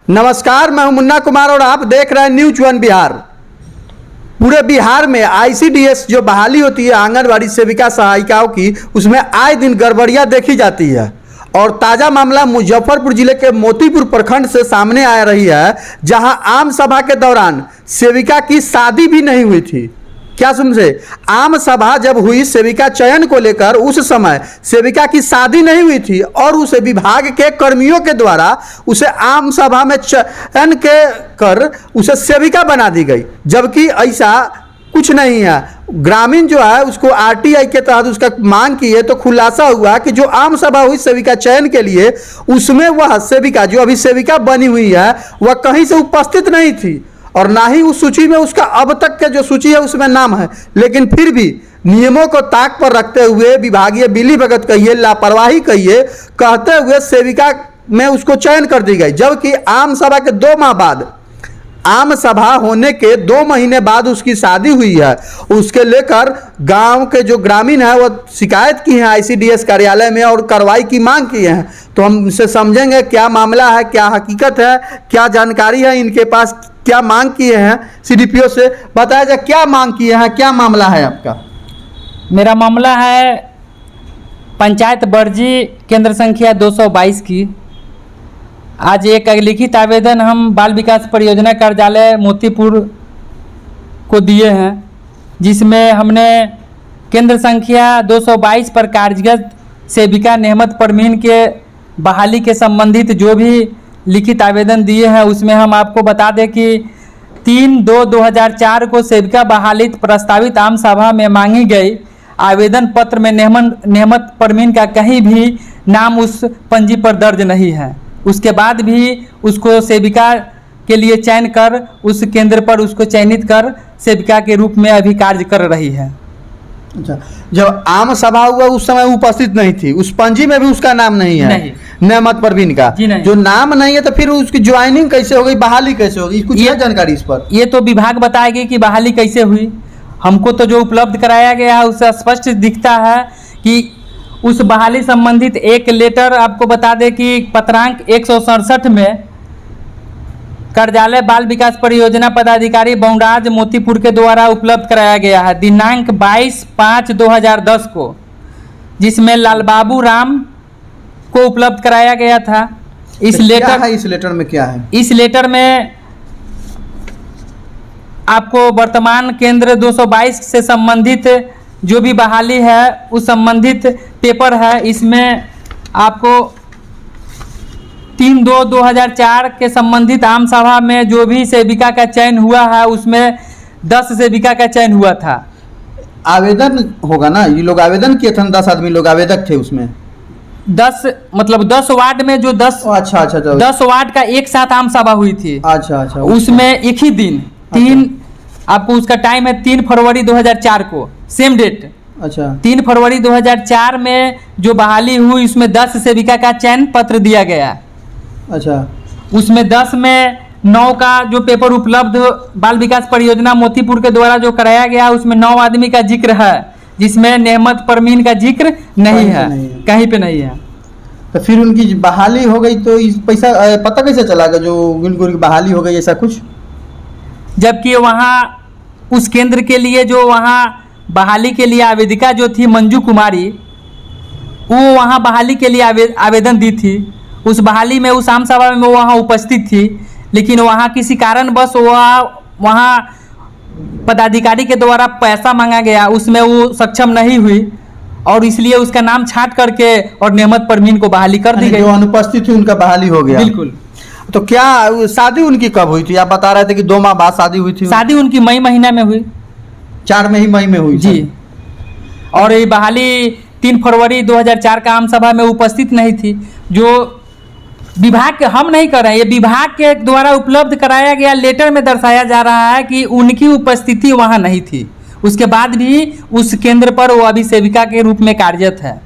नमस्कार, मैं हूं मुन्ना कुमार और आप देख रहे हैं न्यूज वन बिहार। पूरे बिहार में आईसीडीएस जो बहाली होती है आंगनबाड़ी सेविका सहायिकाओं की, उसमें आए दिन गड़बड़ियां देखी जाती है। और ताज़ा मामला मुजफ्फरपुर जिले के मोतीपुर प्रखंड से सामने आ रही है, जहां आम सभा के दौरान सेविका की शादी भी नहीं हुई थी। क्या समझे? आम सभा जब हुई सेविका चयन को लेकर, उस समय सेविका की शादी नहीं हुई थी और उसे विभाग के कर्मियों के द्वारा उसे आम सभा में चयन के कर उसे सेविका बना दी गई, जबकि ऐसा कुछ नहीं है। ग्रामीण जो है उसको आरटीआई के तहत उसका मांग की है, तो खुलासा हुआ कि जो आम सभा हुई सेविका चयन के लिए, उसमें वह सेविका जो अभी सेविका बनी हुई है वह कहीं से उपस्थित नहीं थी और ना ही उस सूची में उसका अब तक के जो सूची है उसमें नाम है। लेकिन फिर भी नियमों को ताक पर रखते हुए विभागीय मिलीभगत कहिए, लापरवाही कहिए, कहते हुए सेविका में उसको चयन कर दी गई, जबकि आम सभा के 2 माह बाद, आम सभा होने के 2 महीने बाद उसकी शादी हुई है। उसके लेकर गांव के जो ग्रामीण है वो शिकायत की है आईसीडीएस कार्यालय में और कार्रवाई की मांग की है। तो हम इससे समझेंगे क्या मामला है, क्या हकीकत है, क्या जानकारी है इनके पास, क्या मांग किए हैं सीडीपीओ से। बताया जाए क्या मांग किए हैं, क्या मामला है आपका? मेरा मामला है पंचायत बर्जी केंद्र संख्या 222 की। आज एक लिखित आवेदन हम बाल विकास परियोजना कार्यालय मोतीपुर को दिए हैं, जिसमें हमने केंद्र संख्या 222 पर कार्यरत सेविका नेहमत परवीन के बहाली के संबंधित जो भी लिखित आवेदन दिए हैं, उसमें हम आपको बता दें कि 3/2/2004 को सेविका बहाली प्रस्तावित आम सभा में मांगी गई आवेदन पत्र में नेहमत परवीन का कहीं भी नाम उस पंजी पर दर्ज नहीं है। उसके बाद भी उसको सेविका के लिए चयन कर उस केंद्र पर उसको चयनित कर सेविका के रूप में अभी कार्य कर रही है। अच्छा, जब आम सभा हुआ उस समय उपस्थित नहीं थी, उस पंजी में भी उसका नाम नहीं है? नहीं। नेहमत परवीन का जो नाम नहीं है, तो फिर उसकी ज्वाइनिंग कैसे हो गई, बहाली कैसे होगी, कुछ है जानकारी इस पर? ये तो विभाग बताएगी कि बहाली कैसे हुई। हमको तो जो उपलब्ध कराया गया है उससे स्पष्ट दिखता है कि उस बहाली संबंधित एक लेटर आपको बता दें कि पत्रांक 167 में कार्यालय बाल विकास परियोजना पदाधिकारी बौंडाज मोतीपुर के द्वारा उपलब्ध कराया गया है दिनांक 22/5/2010 को, जिसमें लालबाबू राम को उपलब्ध कराया गया था। इस लेटर में क्या है? इस लेटर में आपको वर्तमान केंद्र 222 से संबंधित जो भी बहाली है उस संबंधित पेपर है। इसमें आपको 3/2/2004 के संबंधित आम सभा में जो भी सेविका का चयन हुआ है उसमें 10 सेविका का चयन हुआ था। आवेदन होगा ना, ये लोग आवेदन किए थे, 10 आदमी लोग आवेदक थे उसमें। 10 मतलब 10 वार्ड में जो 10 10 वार्ड का एक साथ आम सभा हुई थी। अच्छा, उसमें एक ही दिन 3 आपको उसका टाइम है 3 फरवरी 2004 को, सेम डेट। अच्छा, 3 फरवरी 2004 में जो बहाली हुई उसमें 10 सेविका का चयन पत्र दिया गया। अच्छा, उसमें 10 में 9 का जो पेपर उपलब्ध बाल विकास परियोजना मोतीपुर के द्वारा जो कराया गया उसमें 9 आदमी का जिक्र है, जिसमें नेहमत परवीन का जिक्र नहीं है, कहीं पे नहीं है। तो फिर उनकी बहाली हो गई, तो इस पैसा पता कैसे चला गया जो उनकी बहाली हो गई, ऐसा कुछ? जबकि वहाँ उस केंद्र के लिए जो वहाँ बहाली के लिए आवेदिका जो थी मंजू कुमारी, वो वहाँ बहाली के लिए आवेदन दी थी। उस बहाली में उस आम सभा में वो वहाँ उपस्थित थी, लेकिन वहाँ किसी कारणवश वहाँ पदाधिकारी के द्वारा पैसा मांगा गया, उसमें वो सक्षम नहीं हुई और इसलिए उसका नाम छांट करके और नेहमत परवीन को बहाली कर दी गई। जो अनुपस्थित थी उनका बहाली हो गया। बिल्कुल। तो क्या शादी उनकी कब हुई थी? आप बता रहे थे कि 2 माह बाद शादी हुई थी। शादी उनकी मई महीना में हुई, 4 मई में हुई जी। और ये बहाली 3 फरवरी 2004 का आम सभा में उपस्थित नहीं थी। जो विभाग के हम नहीं कर रहे हैं, ये विभाग के द्वारा उपलब्ध कराया गया लेटर में दर्शाया जा रहा है कि उनकी उपस्थिति वहाँ नहीं थी। उसके बाद भी उस केंद्र पर वो अभी सेविका के रूप में कार्यरत है।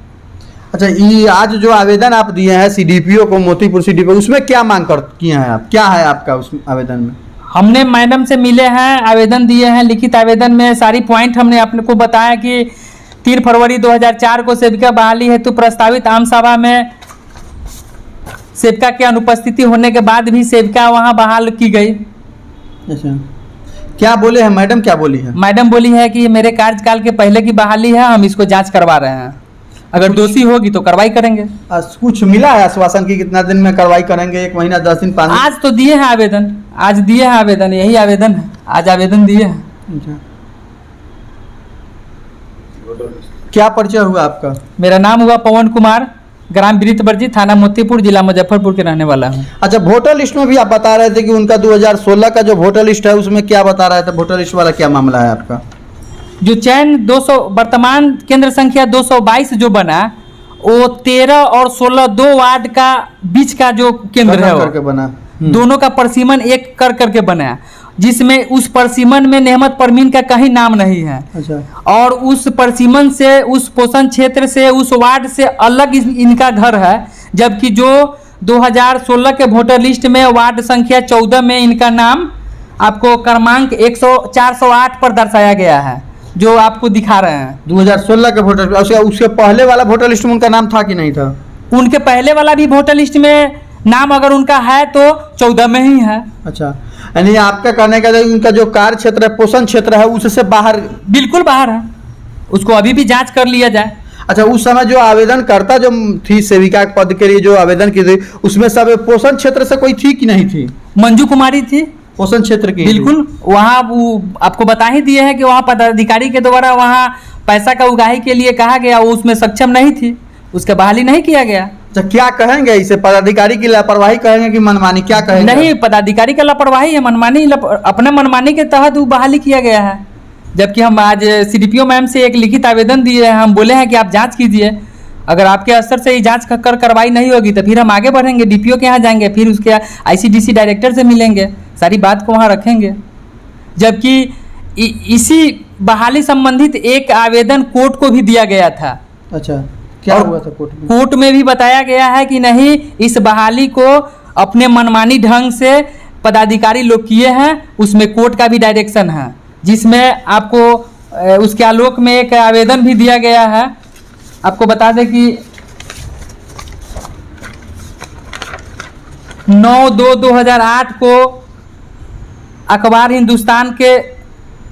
अच्छा, ये आज जो आवेदन आप दिए हैं सीडीपीओ को, मोतीपुर सीडीपीओ, उसमें क्या मांग किए हैं आप? क्या है आपका उस आवेदन में? हमने मैडम से मिले हैं, आवेदन दिए हैं। लिखित आवेदन में सारी पॉइंट हमने अपने को बताया कि 3 फरवरी 2004 को सेविका बहाली हेतु प्रस्तावित आम सभा में सेविका के अनुपस्थिति होने के बाद भी सेविका वहाँ बहाल की गई। अच्छा, क्या बोले हैं मैडम, क्या बोली है? मैडम बोली है कि ये मेरे कार्यकाल के पहले की बहाली है, हम इसको जांच करवा रहे हैं, अगर दोषी होगी तो कार्रवाई करेंगे। कुछ मिला है आश्वासन की कितना दिन में कार्रवाई करेंगे? 1 महीना, 10 दिन, 5 दिन? आज तो दिए हैं आवेदन, आज दिए हैं आवेदन, यही आवेदन है, आज आवेदन दिए हैं। अच्छा। क्या परिचय हुआ आपका? मेरा नाम हुआ पवन कुमार, ग्राम बिरितबरजी, थाना मोतीपुर, जिला मुजफ्फरपुर के रहने वाला हूँ। अच्छा, वोटर लिस्ट में भी आप बता रहे थे कि उनका 2016 का जो वोटर लिस्ट है उसमें क्या बता रहा था? वोटर लिस्ट वाला क्या मामला है आपका? जो चयन 200 वर्तमान केंद्र संख्या 222 जो बना, वो 13 और 16 2 वार्ड का बीच का जो केंद्र है करके बना, दोनों का परसीमन एक कर करके बना, जिसमें उस परसीमन में नेहमत परमीन का कहीं नाम नहीं है। अच्छा। और उस परसीमन से, उस पोषण क्षेत्र से, उस वार्ड से अलग इनका घर है, जबकि जो 2016 के वोटर लिस्ट में वार्ड संख्या 14 में इनका नाम आपको क्रमांक 408 पर दर्शाया गया है, जो आपको दिखा रहे हैं। 2016 के वोटर, उसके पहले वाला वोटर लिस्ट में उनका नाम था कि नहीं था? उनके पहले वाला भी वोटर लिस्ट में नाम अगर उनका है तो 14 में ही है। अच्छा, यानी आपका कहने का उनका जो कार्य क्षेत्र है, पोषण क्षेत्र है, उससे बाहर, बिल्कुल बाहर है, उसको अभी भी जांच कर लिया जाए। अच्छा, उस समय जो आवेदनकर्ता जो थी सेविका पद के लिए जो आवेदन की थी, उसमें सब पोषण क्षेत्र से कोई थी कि नहीं थी? मंजू कुमारी थी, पोषण क्षेत्र की। बिल्कुल, वहाँ वो आपको बता ही दिए हैं कि वहाँ पदाधिकारी के द्वारा वहाँ पैसा का उगाही के लिए कहा गया, वो उसमें सक्षम नहीं थी, उसका बहाली नहीं किया गया। अच्छा, क्या कहेंगे इसे? पदाधिकारी की लापरवाही कहेंगे कि मनमानी, क्या कहेंगे? नहीं, पदाधिकारी का लापरवाही है, मनमानी, अपने मनमानी के तहत वो बहाली किया गया है। जबकि हम आज CDPO मैम से एक लिखित आवेदन दिए हैं, हम बोले हैं कि आप जांच कीजिए, अगर आपके स्तर से ये जांच कर कार्रवाई नहीं होगी तो फिर हम आगे बढ़ेंगे, DPO के यहाँ जाएंगे, फिर उसके ICDC डायरेक्टर से मिलेंगे, सारी बात को वहाँ रखेंगे। जबकि इसी बहाली संबंधित एक आवेदन कोर्ट को भी दिया गया था। अच्छा, क्या हुआ था कोर्ट में? कोर्ट में भी बताया गया है कि नहीं, इस बहाली को अपने मनमानी ढंग से पदाधिकारी लोग किए हैं, उसमें कोर्ट का भी डायरेक्शन है, जिसमें आपको उसके आलोक में एक आवेदन भी दिया गया है। आपको बता दें कि 9/2/2008 को अखबार हिंदुस्तान के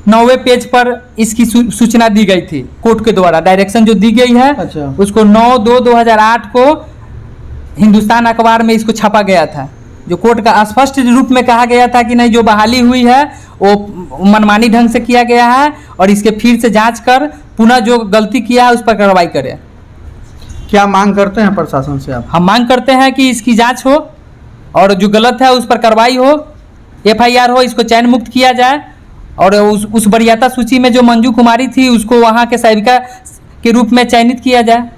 9वें पेज पर इसकी सूचना दी गई थी, कोर्ट के द्वारा डायरेक्शन जो दी गई है। अच्छा। उसको 9/2/2008 को हिंदुस्तान अखबार में इसको छापा गया था, जो कोर्ट का स्पष्ट रूप में कहा गया था कि नहीं, जो बहाली हुई है वो मनमानी ढंग से किया गया है और इसके फिर से जांच कर पुनः जो गलती किया है उस पर कार्रवाई करें। क्या मांग करते हैं प्रशासन से आप? हम मांग करते हैं कि इसकी जांच हो और जो गलत है उस पर कार्रवाई हो, FIR हो, इसको चयन मुक्त किया जाए और उस वरीयता सूची में जो मंजू कुमारी थी उसको वहाँ के सेविका के रूप में चयनित किया जाए।